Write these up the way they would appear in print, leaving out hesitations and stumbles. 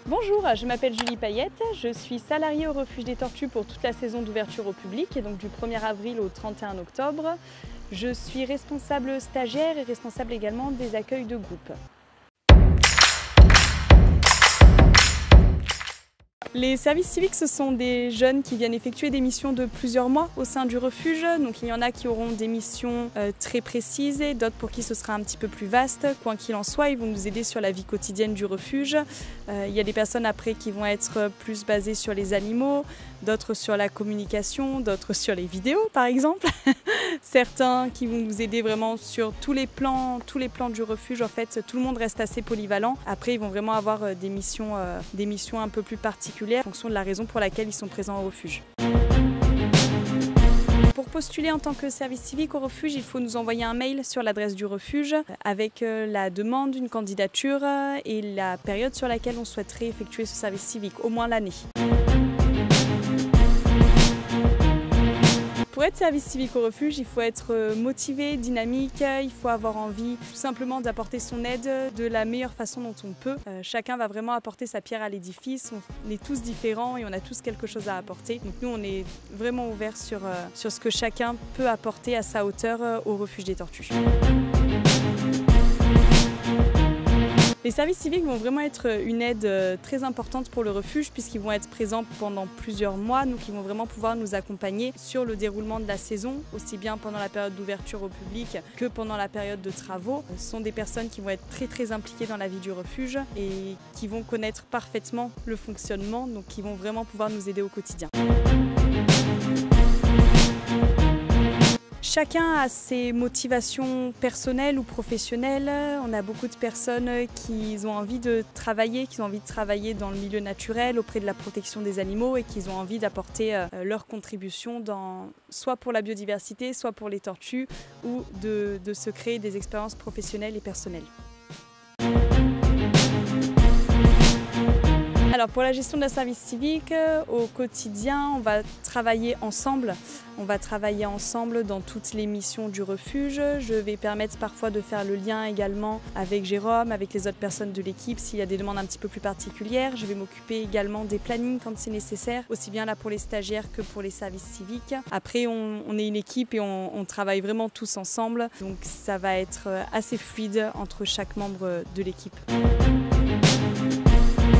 Bonjour, je m'appelle Julie Payette, je suis salariée au Refuge des Tortues pour toute la saison d'ouverture au public, et donc du 1er avril au 31 octobre. Je suis responsable stagiaire et responsable également des accueils de groupe. Les services civiques, ce sont des jeunes qui viennent effectuer des missions de plusieurs mois au sein du refuge. Donc il y en a qui auront des missions très précises et d'autres pour qui ce sera un petit peu plus vaste. Quoi qu'il en soit, ils vont nous aider sur la vie quotidienne du refuge. Il y a des personnes après qui vont être plus basées sur les animaux, d'autres sur la communication, d'autres sur les vidéos par exemple. Certains qui vont nous aider vraiment sur tous les plans du refuge. En fait, tout le monde reste assez polyvalent. Après, ils vont vraiment avoir des missions un peu plus particulières en fonction de la raison pour laquelle ils sont présents au refuge. Pour postuler en tant que service civique au refuge, il faut nous envoyer un mail sur l'adresse du refuge avec la demande d'une candidature et la période sur laquelle on souhaiterait effectuer ce service civique, au moins l'année. Pour être service civique au refuge, il faut être motivé, dynamique, il faut avoir envie tout simplement d'apporter son aide de la meilleure façon dont on peut. Chacun va vraiment apporter sa pierre à l'édifice, on est tous différents et on a tous quelque chose à apporter. Donc nous, on est vraiment ouverts sur ce que chacun peut apporter à sa hauteur au Refuge des Tortues. Les services civiques vont vraiment être une aide très importante pour le refuge puisqu'ils vont être présents pendant plusieurs mois, donc ils vont vraiment pouvoir nous accompagner sur le déroulement de la saison, aussi bien pendant la période d'ouverture au public que pendant la période de travaux. Ce sont des personnes qui vont être très impliquées dans la vie du refuge et qui vont connaître parfaitement le fonctionnement, donc qui vont vraiment pouvoir nous aider au quotidien. Chacun a ses motivations personnelles ou professionnelles. On a beaucoup de personnes qui ont envie de travailler, dans le milieu naturel auprès de la protection des animaux et qui ont envie d'apporter leur contribution soit pour la biodiversité, soit pour les tortues ou de se créer des expériences professionnelles et personnelles. Alors pour la gestion de la service civique, au quotidien, on va travailler ensemble. On va travailler ensemble dans toutes les missions du refuge. Je vais permettre parfois de faire le lien également avec Jérôme, avec les autres personnes de l'équipe s'il y a des demandes un petit peu plus particulières. Je vais m'occuper également des plannings quand c'est nécessaire, aussi bien là pour les stagiaires que pour les services civiques. Après, on est une équipe et on travaille vraiment tous ensemble. Donc ça va être assez fluide entre chaque membre de l'équipe.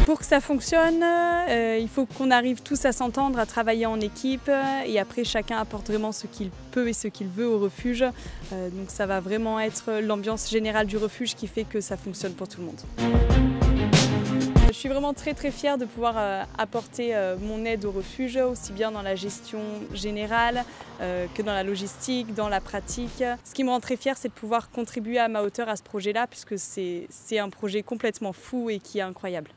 Pour que ça fonctionne, il faut qu'on arrive tous à s'entendre, à travailler en équipe et après chacun apporte vraiment ce qu'il peut et ce qu'il veut au refuge. Donc ça va vraiment être l'ambiance générale du refuge qui fait que ça fonctionne pour tout le monde. Je suis vraiment très fière de pouvoir apporter mon aide au refuge, aussi bien dans la gestion générale que dans la logistique, dans la pratique. Ce qui me rend très fière, c'est de pouvoir contribuer à ma hauteur à ce projet-là puisque c'est un projet complètement fou et qui est incroyable.